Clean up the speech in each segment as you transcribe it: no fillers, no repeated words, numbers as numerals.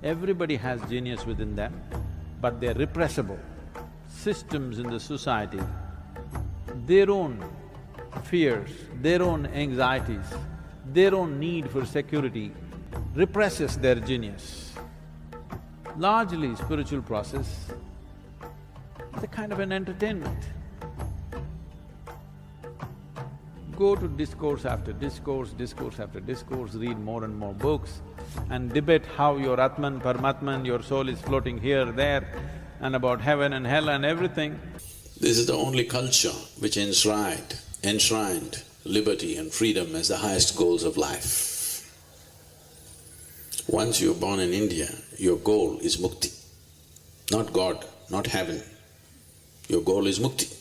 Everybody has genius within them, but they're repressible. Systems in the society, their own fears, their own anxieties, their own need for security represses their genius. Largely spiritual process is a kind of an entertainment. Go to discourse after discourse, discourse after discourse, read more and more books and debate how your Atman, Paramatman, your soul is floating here, there, and about heaven and hell and everything. This is the only culture which enshrined liberty and freedom as the highest goals of life. Once you're born in India, your goal is Mukthi, not God, not heaven. Your goal is Mukthi.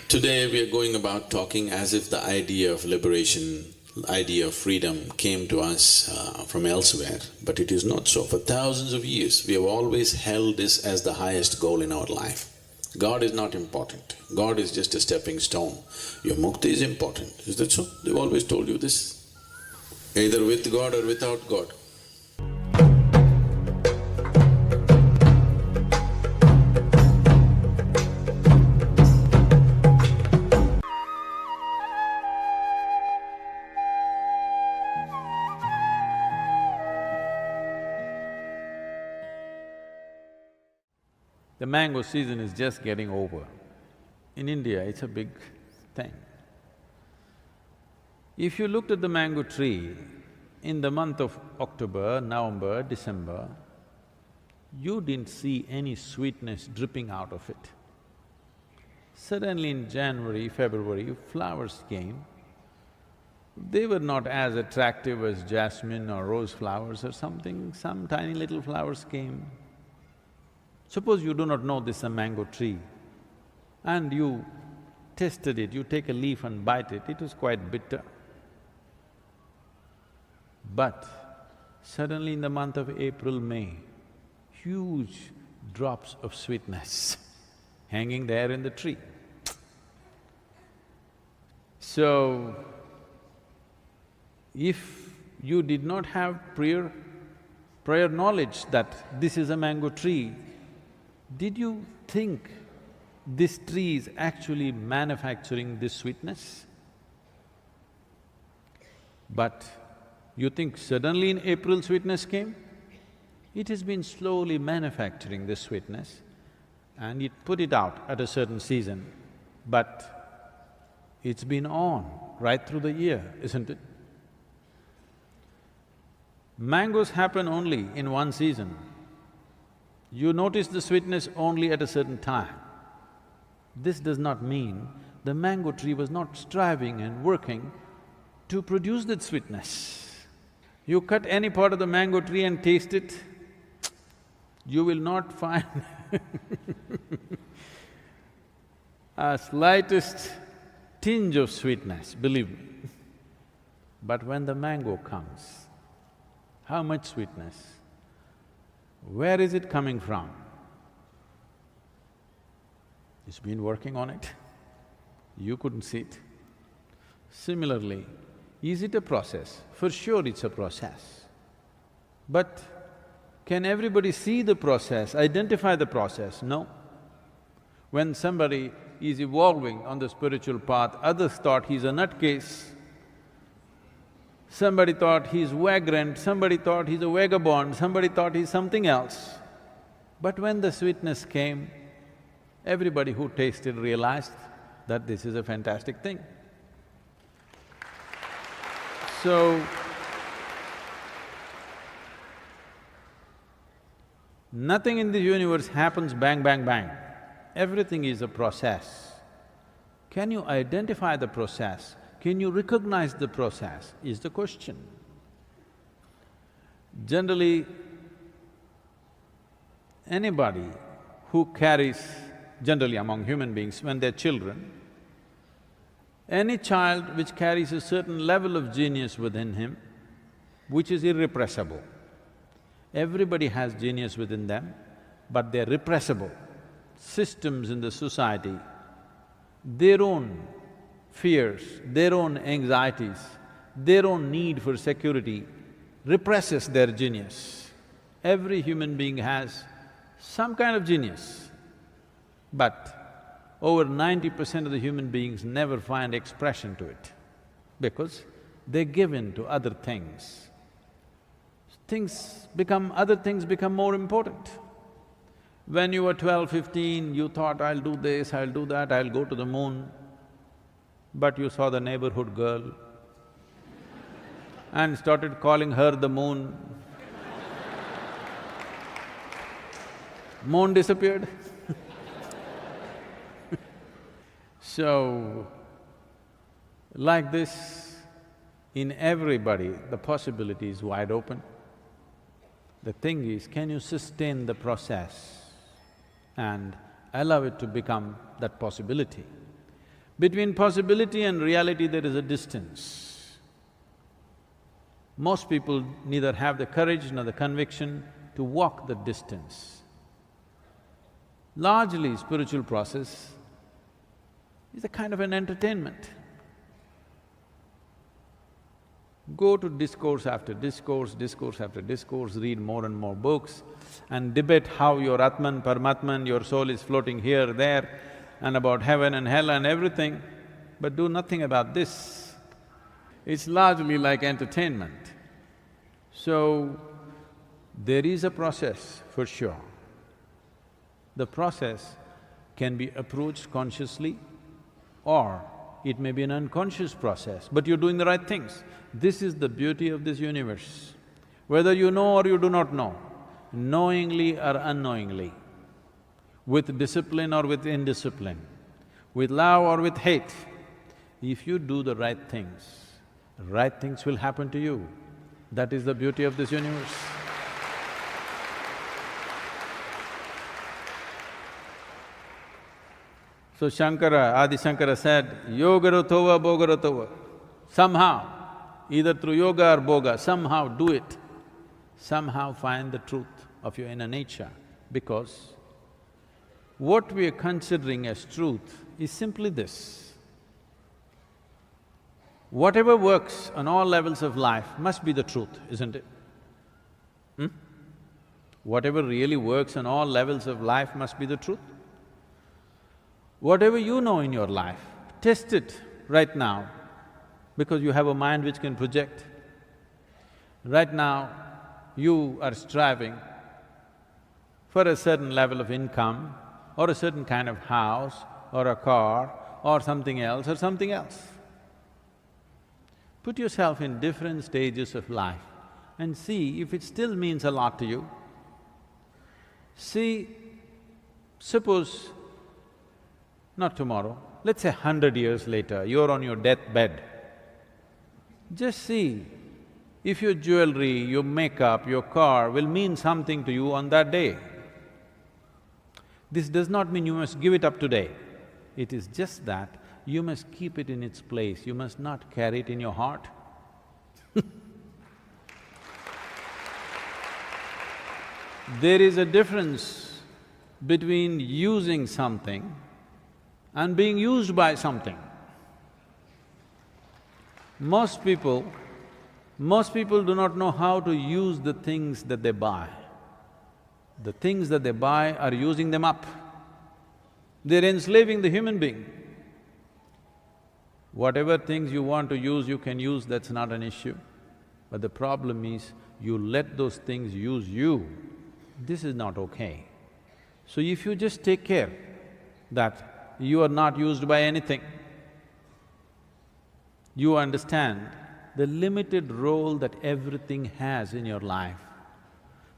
Today we are going about talking as if the idea of liberation, idea of freedom came to us from elsewhere, but it is not so. For thousands of years, we have always held this as the highest goal in our life. God is not important. God is just a stepping stone. Your mukti is important. Is that so? They've always told you this. Either with God or without God. The mango season is just getting over. In India, it's a big thing. If you looked at the mango tree in the month of October, November, December, you didn't see any sweetness dripping out of it. Suddenly in January, February, flowers came. They were not as attractive as jasmine or rose flowers or something, some tiny little flowers came. Suppose you do not know this is a mango tree and you tasted it, you take a leaf and bite it, it was quite bitter. But suddenly in the month of April, May, huge drops of sweetness hanging there in the tree. So, if you did not have prior knowledge that this is a mango tree, did you think this tree is actually manufacturing this sweetness? But you think suddenly in April sweetness came? It has been slowly manufacturing this sweetness and it put it out at a certain season, but it's been on right through the year, isn't it? Mangoes happen only in one season. You notice the sweetness only at a certain time. This does not mean the mango tree was not striving and working to produce that sweetness. You cut any part of the mango tree and taste it, you will not find a slightest tinge of sweetness, believe me. But when the mango comes, how much sweetness? Where is it coming from? It's been working on it. You couldn't see it. Similarly, is it a process? For sure it's a process. But can everybody see the process, identify the process? No. When somebody is evolving on the spiritual path, others thought he's a nutcase. Somebody thought he's vagrant, somebody thought he's a vagabond, somebody thought he's something else. But when the sweetness came, everybody who tasted realized that this is a fantastic thing. So, nothing in the universe happens bang, bang, bang. Everything is a process. Can you identify the process? Can you recognize the process, is the question. Generally, anybody who carries, generally among human beings, when they're children, any child which carries a certain level of genius within him, which is irrepressible. Everybody has genius within them, but they're repressible. Systems in the society, their own fears, their own anxieties, their own need for security represses their genius. Every human being has some kind of genius, but over 90% of the human beings never find expression to it because they give in to other things. Other things become more important. When you were 12, 15, you thought, I'll do this, I'll do that, I'll go to the moon. But you saw the neighborhood girl and started calling her the moon. Moon disappeared. So, like this, in everybody, the possibility is wide open. The thing is, can you sustain the process and allow it to become that possibility? Between possibility and reality, there is a distance. Most people neither have the courage nor the conviction to walk the distance. Largely, spiritual process is a kind of an entertainment. Go to discourse after discourse, discourse after discourse, read more and more books and debate how your Atman, Paramatman, your soul is floating here, there and about heaven and hell and everything, but do nothing about this. It's largely like entertainment. So, there is a process for sure. The process can be approached consciously or it may be an unconscious process, but you're doing the right things. This is the beauty of this universe. Whether you know or you do not know, knowingly or unknowingly, with discipline or with indiscipline, with love or with hate, if you do the right things will happen to you. That is the beauty of this universe. So Adi Shankara said, yogarotova bogarotova. Somehow, either through yoga or boga, somehow do it. Somehow find the truth of your inner nature, because what we are considering as truth is simply this. Whatever works on all levels of life must be the truth, isn't it? Whatever really works on all levels of life must be the truth. Whatever you know in your life, test it right now, because you have a mind which can project. Right now, you are striving for a certain level of income or a certain kind of house or a car or something else or something else. Put yourself in different stages of life and see if it still means a lot to you. See, suppose not tomorrow, let's say 100 years later, you're on your deathbed. Just see if your jewelry, your makeup, your car will mean something to you on that day. This does not mean you must give it up today. It is just that you must keep it in its place, you must not carry it in your heart. There is a difference between using something and being used by something. Most people do not know how to use the things that they buy. The things that they buy are using them up. They're enslaving the human being. Whatever things you want to use, you can use, that's not an issue. But the problem is, you let those things use you, this is not okay. So if you just take care that you are not used by anything, you understand the limited role that everything has in your life,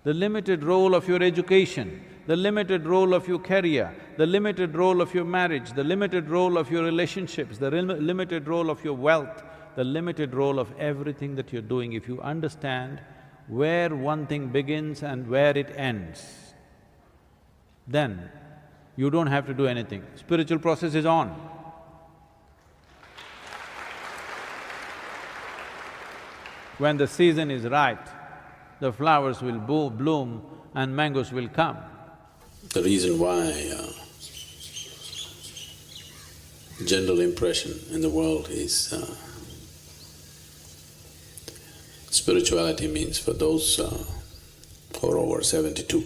the limited role of your education, the limited role of your career, the limited role of your marriage, the limited role of your relationships, the limited role of your wealth, the limited role of everything that you're doing. If you understand where one thing begins and where it ends, then you don't have to do anything. Spiritual process is on. When the season is right, the flowers will bloom and mangoes will come. The reason why general impression in the world is Spirituality means for those who are over 72.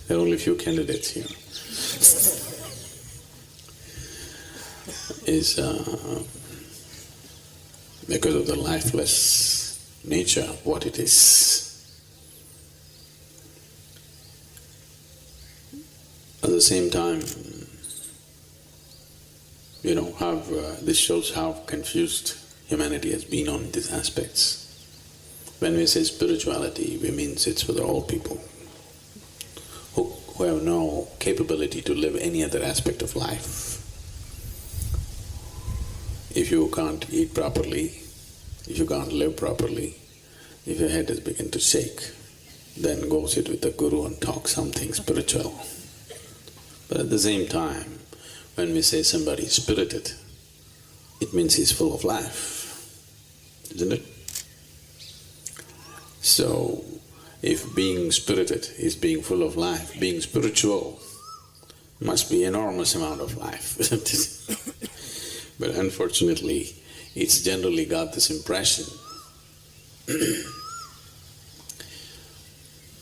There are only few candidates here. Is because of the lifeless nature of what it is. At the same time, how this shows how confused humanity has been on these aspects. When we say spirituality, we mean it's for all people who have no capability to live any other aspect of life. If you can't eat properly, if you can't live properly, if your head has begun to shake, then go sit with the guru and talk something spiritual. But at the same time, when we say somebody is spirited, it means he's full of life, isn't it? So, if being spirited is being full of life, being spiritual must be enormous amount of life, isn't it? But unfortunately, it's generally got this impression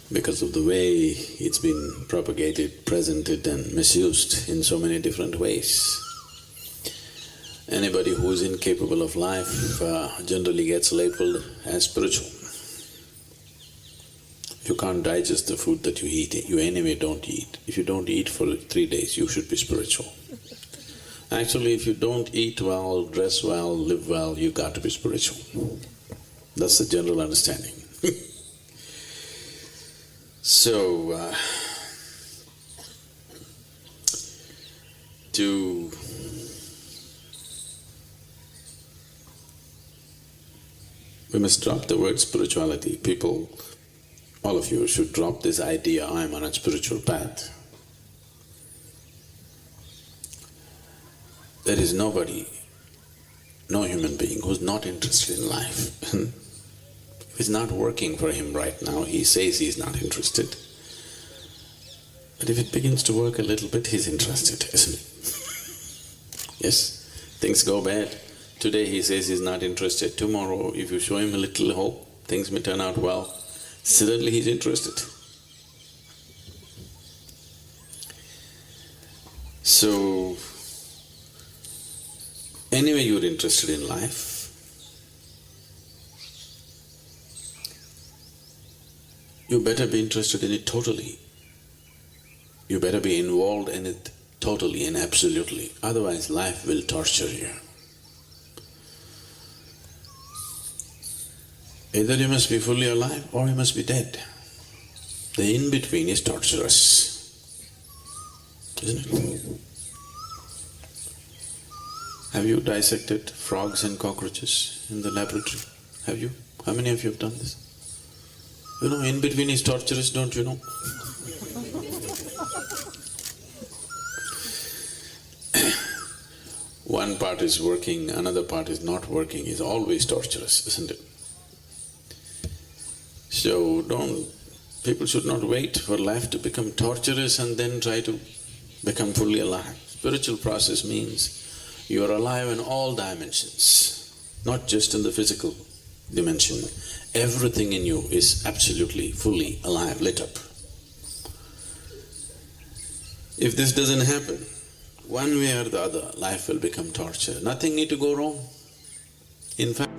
because of the way it's been propagated, presented and misused in so many different ways. Anybody who is incapable of life generally gets labeled as spiritual. If you can't digest the food that you eat, you anyway don't eat. If you don't eat for 3 days, you should be spiritual. Actually, if you don't eat well, dress well, live well, you got to be spiritual. That's the general understanding. So, we must drop the word spirituality. People, all of you should drop this idea, I am on a spiritual path. There is nobody, no human being who's not interested in life. If it's not working for him right now, he says he's not interested. But if it begins to work a little bit, he's interested, isn't it? Yes, things go bad. Today he says he's not interested. Tomorrow, if you show him a little hope, things may turn out well. Suddenly he's interested. So, anyway you're interested in life, you better be interested in it totally. You better be involved in it totally and absolutely, otherwise life will torture you. Either you must be fully alive or you must be dead. The in-between is torturous, isn't it? Have you dissected frogs and cockroaches in the laboratory? Have you? How many of you have done this? You know, in between is torturous, don't you know? One part is working, another part is not working, is always torturous, isn't it? So people should not wait for life to become torturous and then try to become fully alive. Spiritual process means you are alive in all dimensions, not just in the physical dimension. Everything in you is absolutely, fully alive, lit up. If this doesn't happen, one way or the other, life will become torture. Nothing need to go wrong. In fact,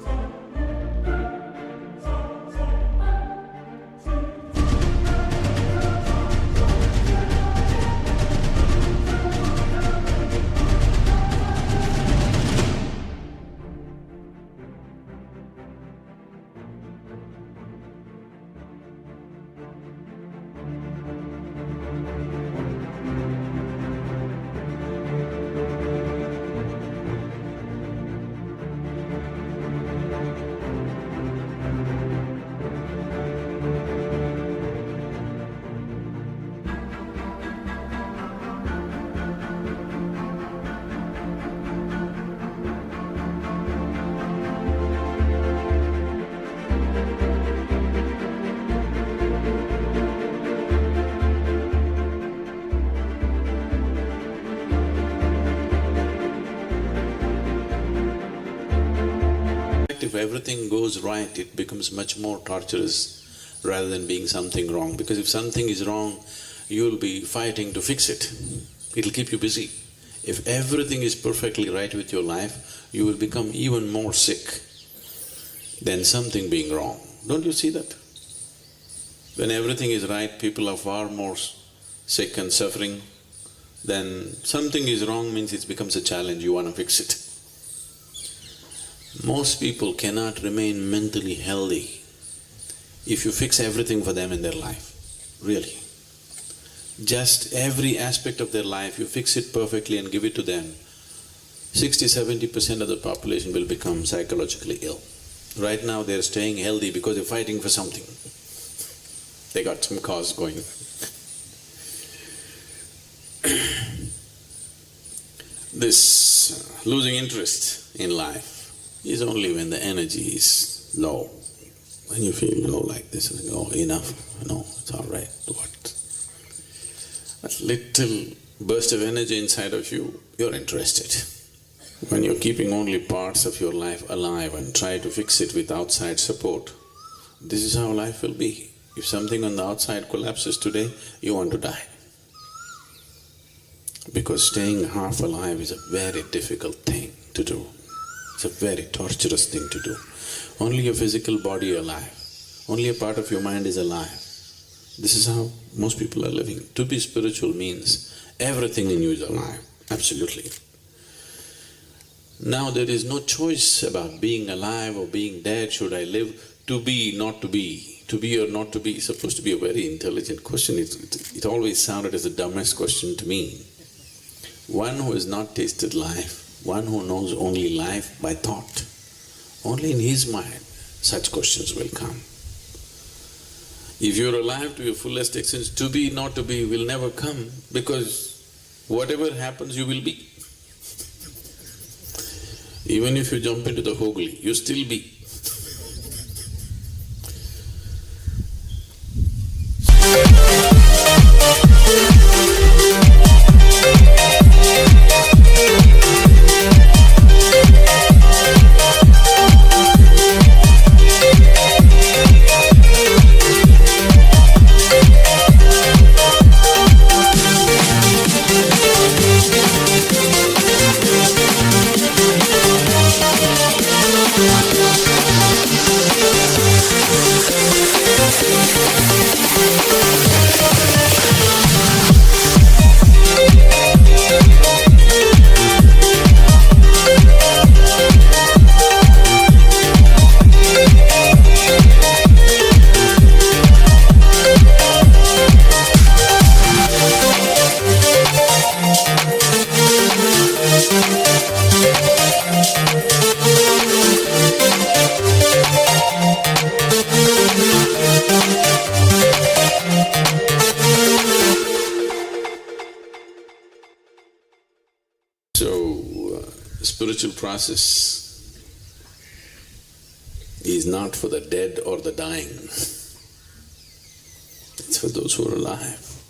everything goes right, it becomes much more torturous rather than being something wrong. Because if something is wrong, you'll be fighting to fix it. It'll keep you busy. If everything is perfectly right with your life, you will become even more sick than something being wrong. Don't you see that? When everything is right, people are far more sick and suffering. Then something is wrong means it becomes a challenge, you want to fix it. Most people cannot remain mentally healthy if you fix everything for them in their life, really. Just every aspect of their life, you fix it perfectly and give it to them, 60–70% of the population will become psychologically ill. Right now they're staying healthy because they're fighting for something. They got some cause going. This losing interest in life is only when the energy is low. When you feel low like this, oh, enough, no, it's all right, what? That little burst of energy inside of you, you're interested. When you're keeping only parts of your life alive and try to fix it with outside support, this is how life will be. If something on the outside collapses today, you want to die. Because staying half alive is a very difficult thing to do. It's a very torturous thing to do. Only your physical body is alive. Only a part of your mind is alive. This is how most people are living. To be spiritual means everything in you is alive, absolutely. Now there is no choice about being alive or being dead, should I live, to be, not to be. To be or not to be is supposed to be a very intelligent question. It always sounded as the dumbest question to me. One who has not tasted life, one who knows only life by thought, only in his mind such questions will come. If you're alive to your fullest extent, to be, not to be will never come, because whatever happens you will be. Even if you jump into the Hogli, you still be. Spiritual process is not for the dead or the dying. It's for those who are alive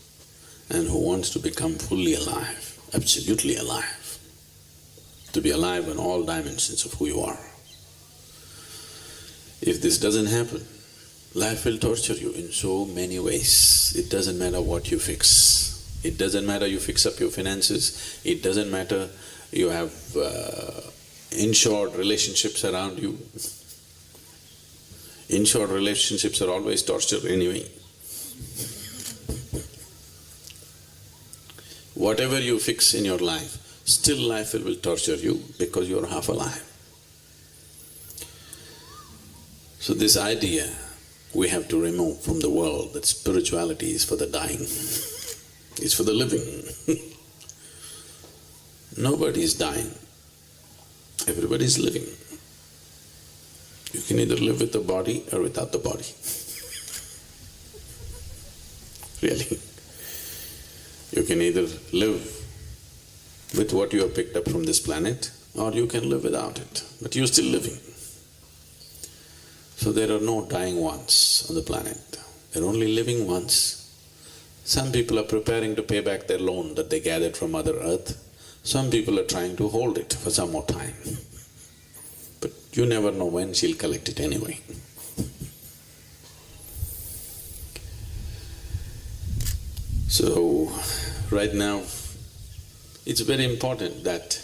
and who wants to become fully alive, absolutely alive, to be alive in all dimensions of who you are. If this doesn't happen, life will torture you in so many ways. It doesn't matter what you fix. It doesn't matter you fix up your finances. It doesn't matter you have insured relationships around you. Insured relationships are always torture anyway. Whatever you fix in your life, still life will torture you because you are half alive. So this idea we have to remove from the world that spirituality is for the dying, it's for the living. Nobody is dying, everybody is living. You can either live with the body or without the body. Really. You can either live with what you have picked up from this planet or you can live without it, but you're still living. So there are no dying ones on the planet, there are only living ones. Some people are preparing to pay back their loan that they gathered from Mother Earth. Some people are trying to hold it for some more time. But You never know when she'll collect it anyway. So, right now, it's very important that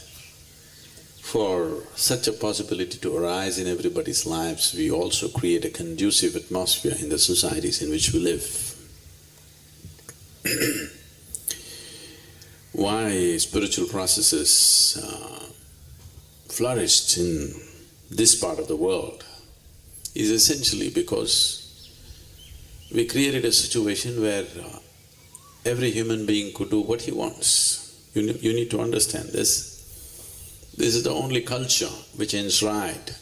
for such a possibility to arise in everybody's lives, we also create a conducive atmosphere in the societies in which we live. Why spiritual processes flourished in this part of the world is essentially because we created a situation where every human being could do what he wants. You need to understand this. This is the only culture which enshrined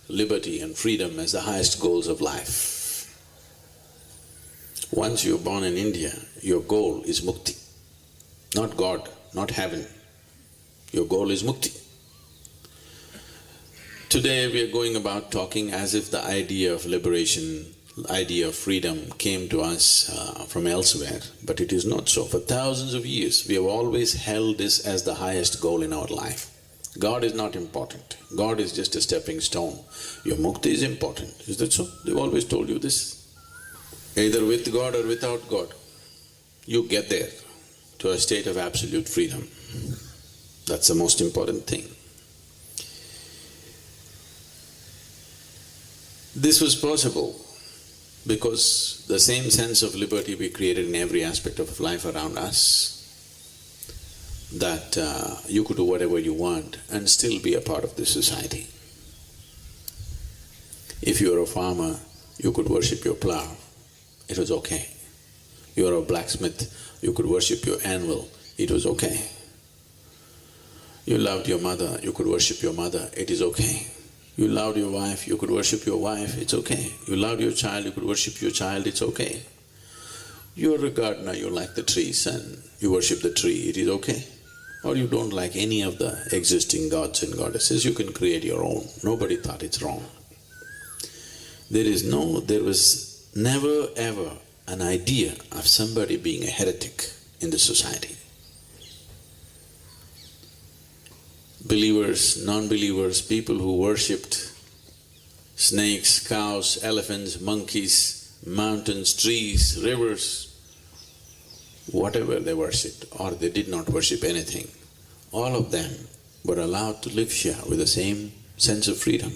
liberty and freedom as the highest goals of life. Once you're born in India, your goal is Mukthi. Not God, not heaven. Your goal is Mukti. Today we are going about talking as if the idea of liberation, idea of freedom came to us from elsewhere, but it is not so. For thousands of years we have always held this as the highest goal in our life. God is not important. God is just a stepping stone. Your Mukti is important. Is that so? They've always told you this. Either with God or without God, you get there to a state of absolute freedom. That's the most important thing. This was possible because the same sense of liberty we created in every aspect of life around us, that you could do whatever you want and still be a part of this society. If you were a farmer, you could worship your plow, it was okay. You were a blacksmith, you could worship your anvil, it was okay. You loved your mother, you could worship your mother, it is okay. You loved your wife, you could worship your wife, it's okay. You loved your child, you could worship your child, it's okay. You're a gardener, you like the trees and you worship the tree, it is okay. Or you don't like any of the existing gods and goddesses, you can create your own. Nobody thought it's wrong. There was never ever an idea of somebody being a heretic in the society. Believers, non-believers, people who worshipped snakes, cows, elephants, monkeys, mountains, trees, rivers, whatever they worshipped, or they did not worship anything, all of them were allowed to live here with the same sense of freedom,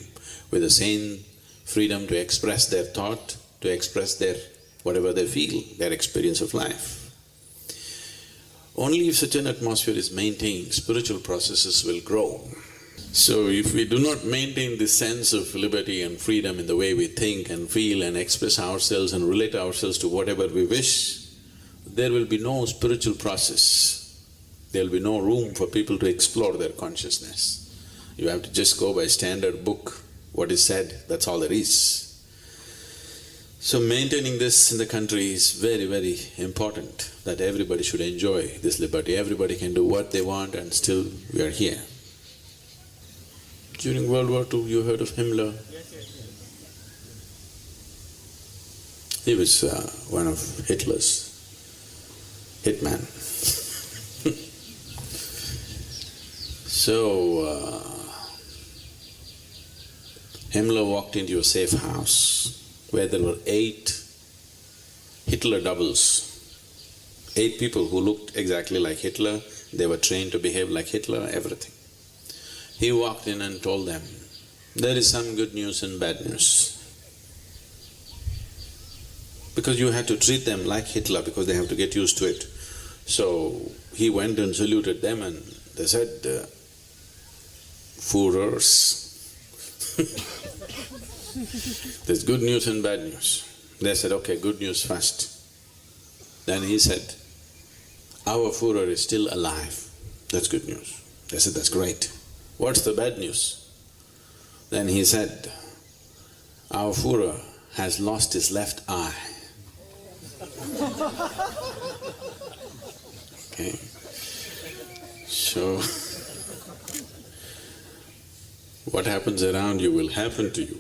with the same freedom to express their thought, to express their whatever they feel, their experience of life. Only if such an atmosphere is maintained, spiritual processes will grow. So if we do not maintain this sense of liberty and freedom in the way we think and feel and express ourselves and relate ourselves to whatever we wish, there will be no spiritual process. There will be no room for people to explore their consciousness. You have to just go by standard book, what is said, that's all there is. So maintaining this in the country is very, very important, that everybody should enjoy this liberty. Everybody can do what they want and still we are here. During World War II, you heard of Himmler? He was one of Hitler's hitman. So, Himmler walked into a safe house where there were 8 Hitler doubles. 8 people who looked exactly like Hitler, they were trained to behave like Hitler, everything. He walked in and told them, there is some good news and bad news. Because you had to treat them like Hitler because they have to get used to it. So he went and saluted them and they said, Führers. There's good news and bad news. They said, okay, good news first. Then he said, our Führer is still alive. That's good news. They said, that's great. What's the bad news? Then he said, our Führer has lost his left eye. Okay. So, what happens around you will happen to you.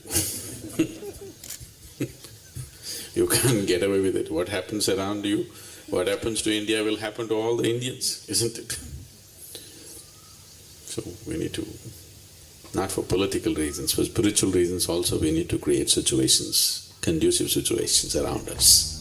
You can't get away with it. What happens around you, what happens to India will happen to all the Indians, isn't it? So we need to not for political reasons, for spiritual reasons also we need to create situations, conducive situations around us.